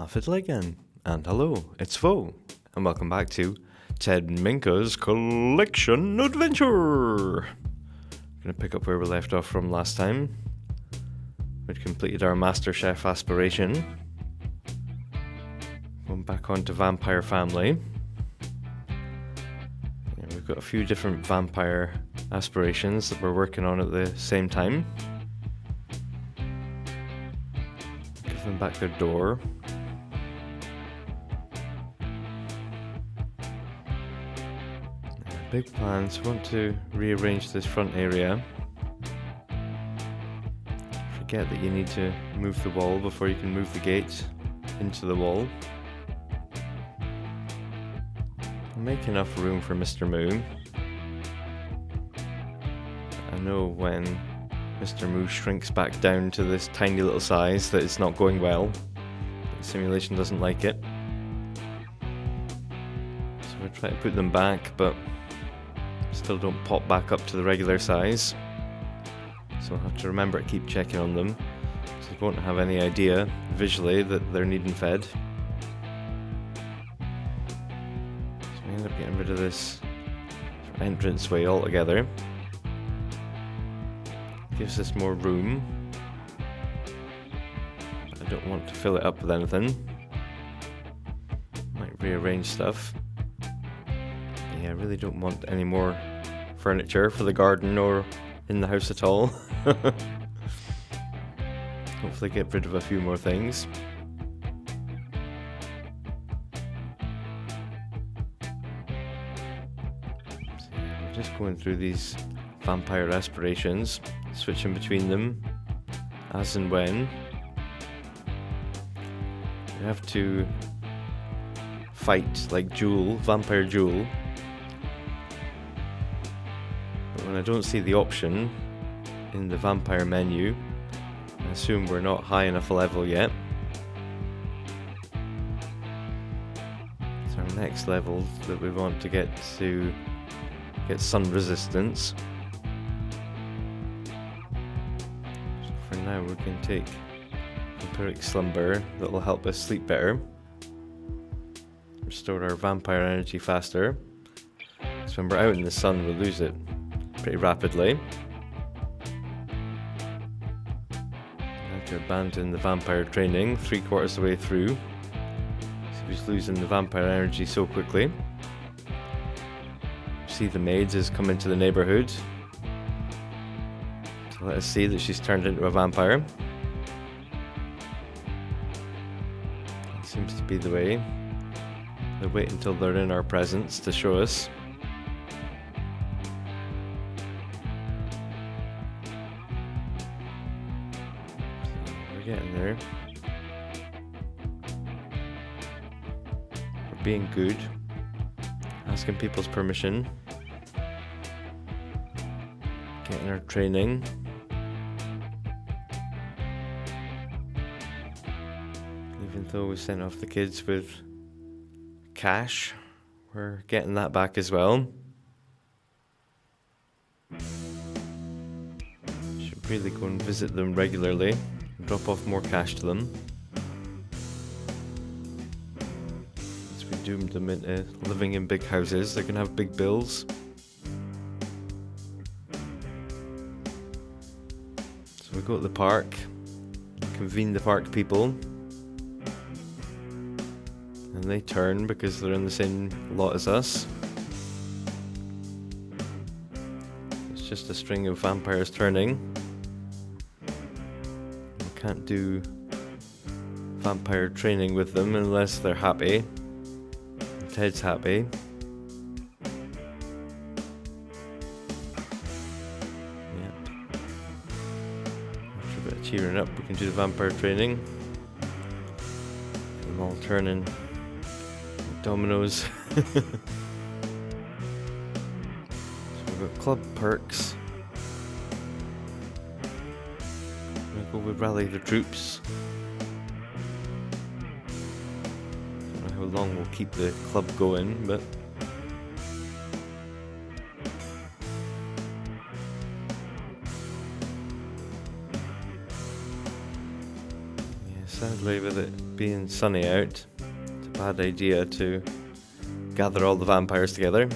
Fiddle again, and hello, it's Fo, and welcome back to Ted Minka's Collection Adventure. Gonna pick up where we left off from last time. We'd completed our Master Chef aspiration. Going back on to Vampire Family. Yeah, we've got a few different vampire aspirations that we're working on at the same time. Give them back their door. Big plans. We want to rearrange this front area. Forget that you need to move the wall before you can move the gates into the wall. Make enough room for Mr. Moo. I know when Mr. Moo shrinks back down to this tiny little size that it's not going well. The simulation doesn't like it. So we try to put them back, but still don't pop back up to the regular size. So we'll have to remember to keep checking on them, so we won't have any idea visually that they're needing fed. So we end up getting rid of this entranceway altogether. Gives us more room. I don't want to fill it up with anything. Might rearrange stuff. Yeah, I really don't want any more furniture for the garden or in the house at all. Hopefully get rid of a few more things. So yeah, we're just going through these vampire aspirations, switching between them as and when. You have to fight like Vampire Jewel. When I don't see the option in the vampire menu, I assume we're not high enough level yet. So our next level that we want to get sun resistance. So for now we can take vampiric slumber that will help us sleep better. Restore our vampire energy faster. So when we're out in the sun we lose it pretty rapidly. I have to abandon the vampire training 3/4 of the way through. So he's losing the vampire energy so quickly. See the maids has come into the neighborhood to let us see that she's turned into a vampire. That seems to be the way. They wait until they're in our presence to show us. Getting there. We're being good. Asking people's permission. Getting our training. Even though we sent off the kids with cash, we're getting that back as well. Should really go and visit them regularly. Drop off more cash to them. As we doomed them into living in big houses, they're going to have big bills. So we go to the park, convene the park people, and they turn because they're in the same lot as us. It's just a string of vampires turning. Can't do vampire training with them unless they're happy. Ted's happy. Yep. After a bit of cheering up, we can do the vampire training. Them all turning like dominoes. So we've got club perks. We rally the troops. Don't know how long we'll keep the club going, but Sadly, with it being sunny out, it's a bad idea to gather all the vampires together.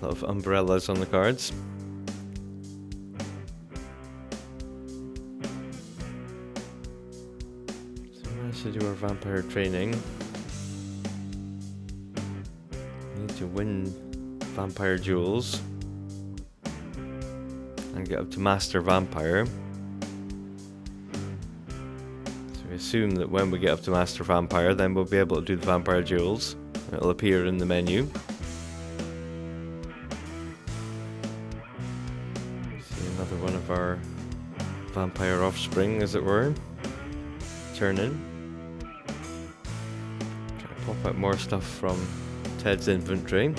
A lot of umbrellas on the cards. So we managed to do our vampire training. We need to win vampire duels and get up to Master Vampire. So we assume that when we get up to Master Vampire, then we'll be able to do the vampire duels. It'll appear in the menu. See another one of our vampire offspring, as it were, turn in. Try to pop out more stuff from Ted's inventory.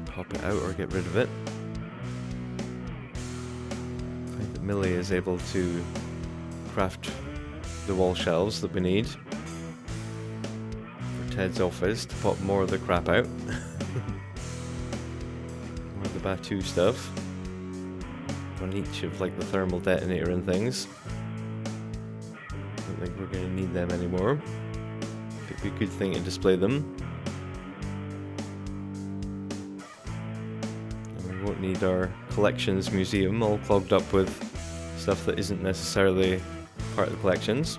Pop it out or get rid of it. I think that Millie is able to craft the wall shelves that we need for Ted's office to pop more of the crap out. More of the Batu stuff. On each of like the thermal detonator and things. Don't think we're going to need them anymore. It'd be a good thing to display them. And we won't need our collections museum all clogged up with stuff that isn't necessarily part of the collections.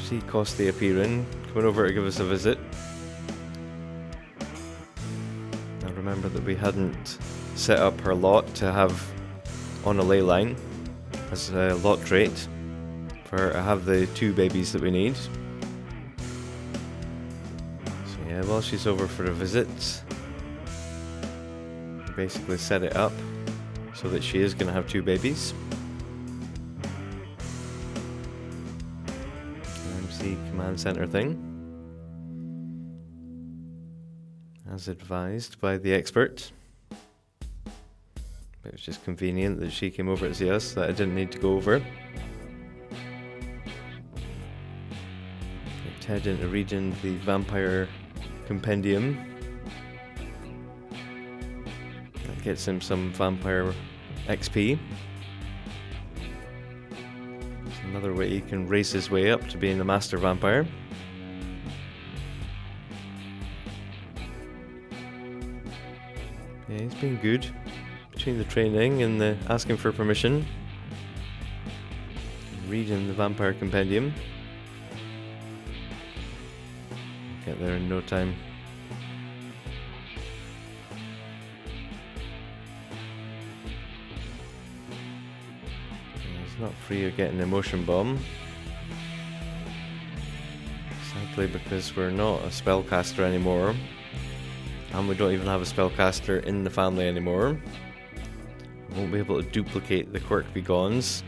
See Costi appearing, coming over to give us a visit. Now remember that we hadn't set up her lot to have on a ley line as a lot trait for her to have the 2 babies that we need. So yeah, while she's over for a visit, we basically set it up so that she is going to have 2 babies. MC command center thing, as advised by the expert. It was just convenient that she came over to see us, that I didn't need to go over. Get Ted into reading the vampire compendium. That gets him some vampire XP. It's another way he can race his way up to being a master vampire. Yeah, he's been good. Between the training and the asking for permission, reading the vampire compendium. Get there in no time. He's not free of getting emotion bomb. Sadly, because we're not a spellcaster anymore, and we don't even have a spellcaster in the family anymore. Won't be able to duplicate the quirk begons.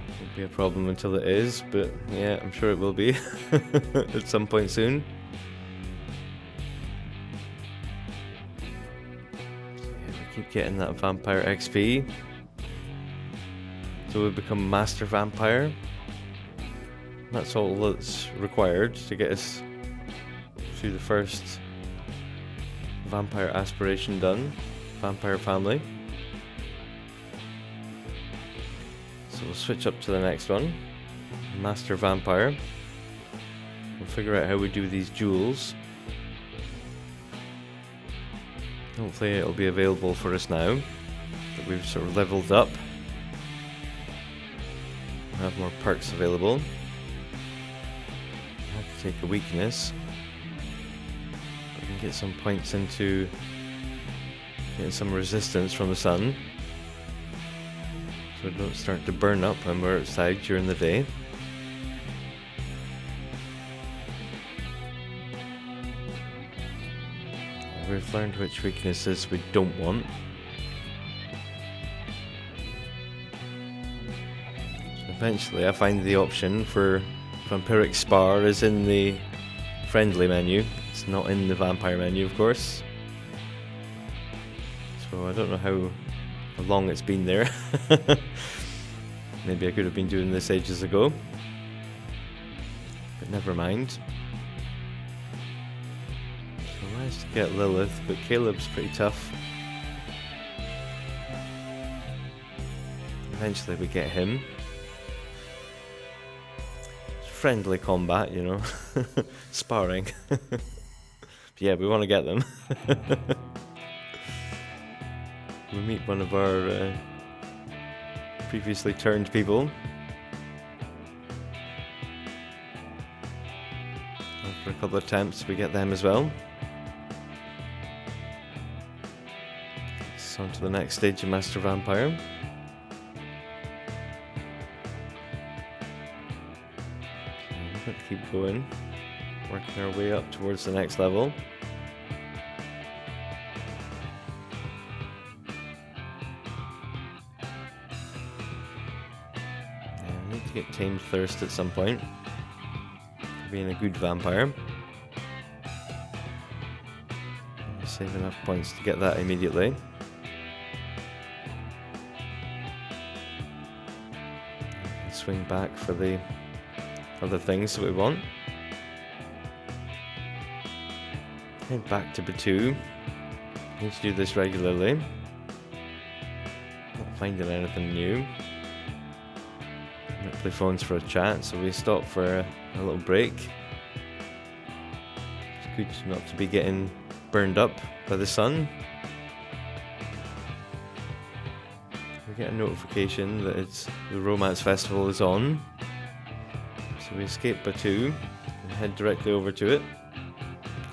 Won't be a problem until it is, but yeah, I'm sure it will be at some point soon. So yeah, we keep getting that vampire XP. So we become master vampire. That's all that's required to get us through the first vampire aspiration done. Vampire family. So we'll switch up to the next one. Master Vampire. We'll figure out how we do these duels. Hopefully it'll be available for us now that we've sort of leveled up. Have more perks available. I have to take a weakness. We can get some points into getting some resistance from the sun, so it don't start to burn up when we're outside during the day. We've learned which weaknesses we don't want. So eventually I find the option for Vampiric Spar is in the friendly menu. It's not in the vampire menu, of course. So I don't know how long it's been there. Maybe I could have been doing this ages ago. But never mind. So I managed to get Lilith, but Caleb's pretty tough. Eventually we get him. Friendly combat, you know. Sparring. Yeah, we want to get them. We meet one of our previously turned people. After a couple of attempts, we get them as well. So on to the next stage of Master Vampire. We're going to keep going, working our way up towards the next level. I need to get tamed thirst at some point, for being a good vampire. Save enough points to get that immediately. Swing back for the other things that we want. Head back to Batu. Need to do this regularly. Not finding anything new. Might play phones for a chat, so we stop for a little break. It's good not to be getting burned up by the sun. We get a notification that the Romance Festival is on. So we escape Batu and head directly over to it.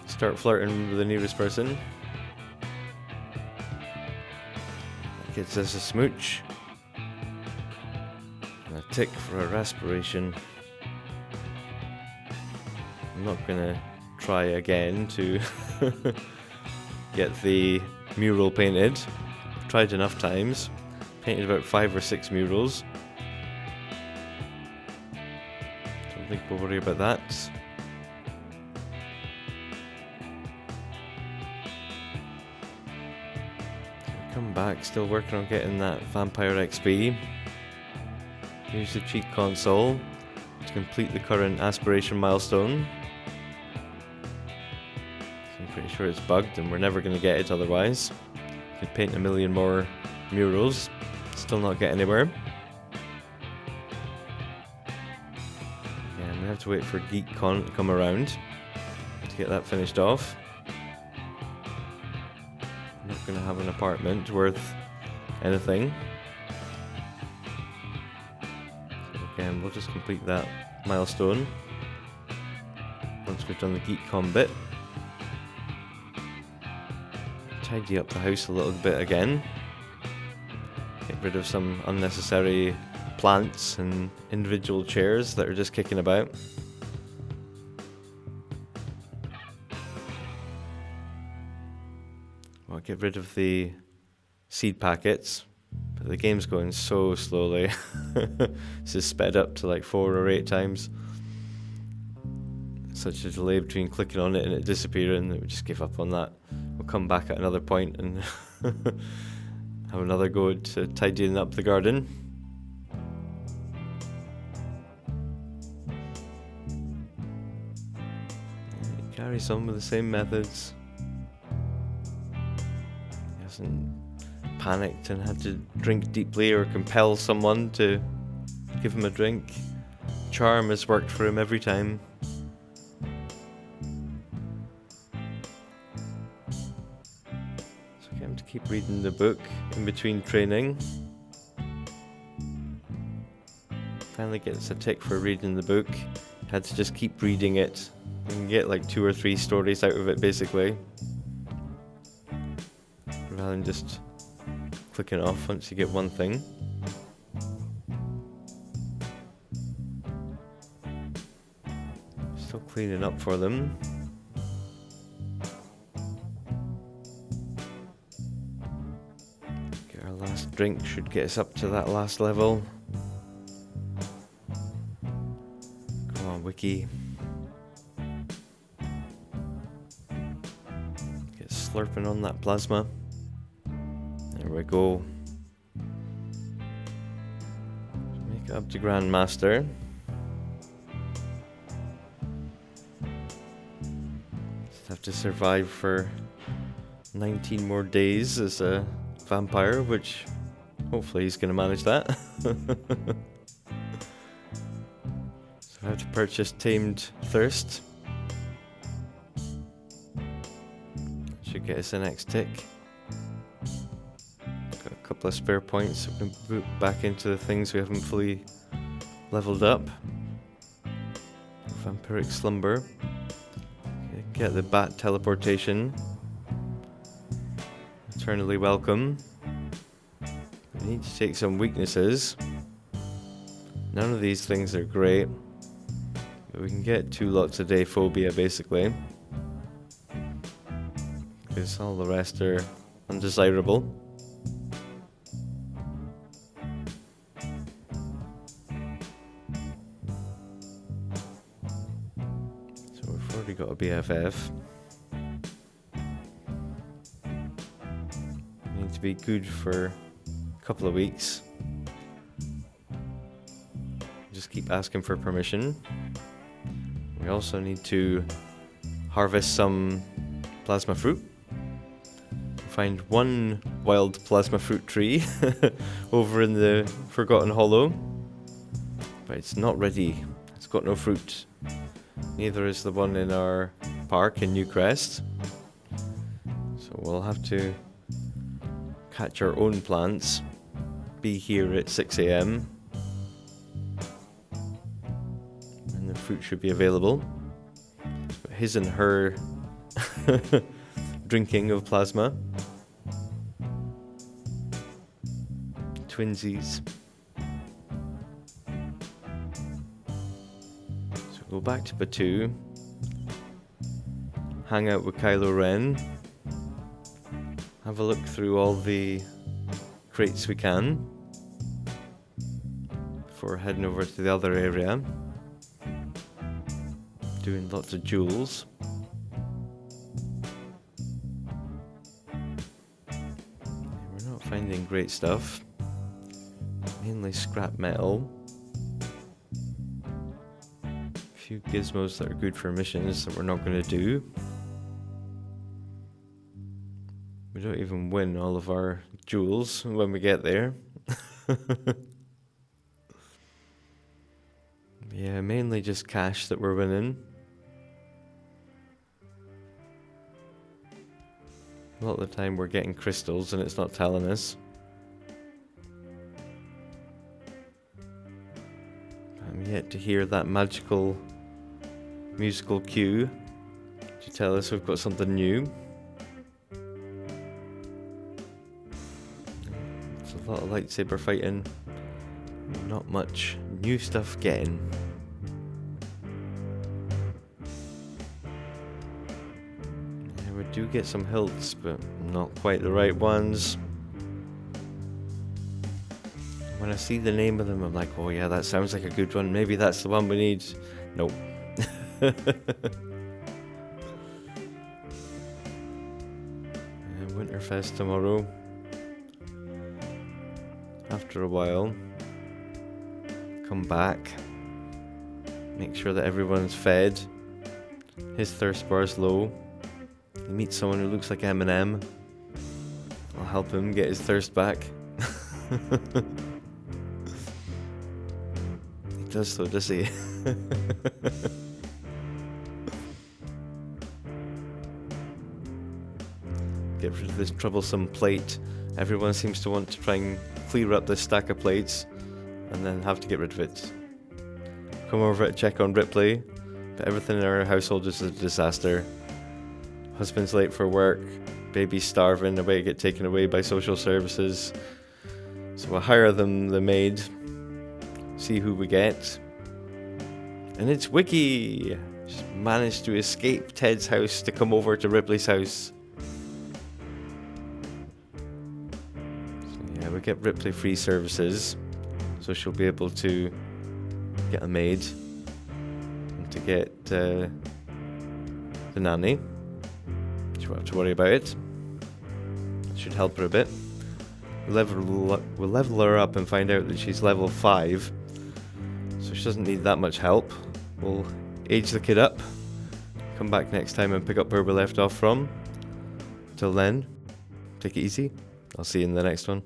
Start flirting with the nearest person. That gets us a smooch. And a tick for a respiration. I'm not gonna try again to get the mural painted. I've tried enough times. Painted about 5 or 6 murals. Don't think we'll worry about that. So we come back, still working on getting that Vampire XP. Use the cheat console to complete the current aspiration milestone. So I'm pretty sure it's bugged and we're never going to get it otherwise. Could paint a million more murals. Still not get anywhere. Yeah, and we have to wait for GeekCon to come around to get that finished off. I'm not going to have an apartment worth anything. So again, we'll just complete that milestone once we've done the GeekCon bit. Tidy up the house a little bit again. Get rid of some unnecessary plants and individual chairs that are just kicking about. I'll get rid of the seed packets, but the game's going so slowly. This is sped up to like 4 or 8 times. Such a delay between clicking on it and it disappearing that we just give up on that. We'll come back at another point and have another go at tidying up the garden. Carries on with the same methods. He hasn't panicked and had to drink deeply or compel someone to give him a drink. Charm has worked for him every time. To keep reading the book in between training. Finally gets a tick for reading the book. Had to just keep reading it. You can get like 2 or 3 stories out of it basically. Rather than just clicking off once you get one thing. Still cleaning up for them. Drink should get us up to that last level. Come on, Wiki. Get slurping on that plasma. There we go. Make it up to Grandmaster. Just have to survive for 19 more days as a vampire, which Hopefully he's going to manage that. So I have to purchase Tamed Thirst. Should get us the next tick. Got a couple of spare points we can put back into the things we haven't fully leveled up. Vampiric Slumber. Get the bat teleportation. Eternally Welcome. We need to take some weaknesses. None of these things are great, but we can get 2 lots a day phobia basically, because all the rest are undesirable. So we've already got a BFF. We need to be good for a couple of weeks. Just keep asking for permission. We also need to harvest some plasma fruit. Find 1 wild plasma fruit tree over in the Forgotten Hollow, but it's not ready. It's got no fruit. Neither is the one in our park in Newcrest. So we'll have to catch our own plants. Be here at 6 AM. And the fruit should be available. But his and her drinking of plasma. Twinsies. So go back to Batu. Hang out with Kylo Ren. Have a look through all the crates we can before heading over to the other area. Doing lots of jewels. We're not finding great stuff. Mainly scrap metal. A few gizmos that are good for missions that we're not going to do. We don't even win all of our jewels when we get there. Yeah, mainly just cash that we're winning. A lot of the time we're getting crystals and it's not telling us. I'm yet to hear that magical musical cue to tell us we've got something new. It's a lot of lightsaber fighting, not much new stuff getting. Yeah, we do get some hilts, but not quite the right ones. When I see the name of them, I'm like, oh yeah, that sounds like a good one. Maybe that's the one we need. Nope. Winterfest tomorrow. After a while, come back. Make sure that everyone's fed. His thirst bar's low. He meets someone who looks like Eminem. I'll help him get his thirst back. He does though, does he? Get rid of this troublesome plate. Everyone seems to want to try and clear up this stack of plates and then have to get rid of it. Come over to check on Ripley, but everything in our household is a disaster. Husband's late for work, baby's starving, away to get taken away by social services. So we'll hire them, the maid, see who we get. And it's Wiki! She's managed to escape Ted's house to come over to Ripley's house. So yeah, we get Ripley free services, so she'll be able to get a maid and to get the nanny. She won't have to worry about it. Should help her a bit. We'll level her up and find out that she's level 5, so she doesn't need that much help. We'll age the kid up, come back next time and pick up where we left off from. Till then, take it easy. I'll see you in the next one.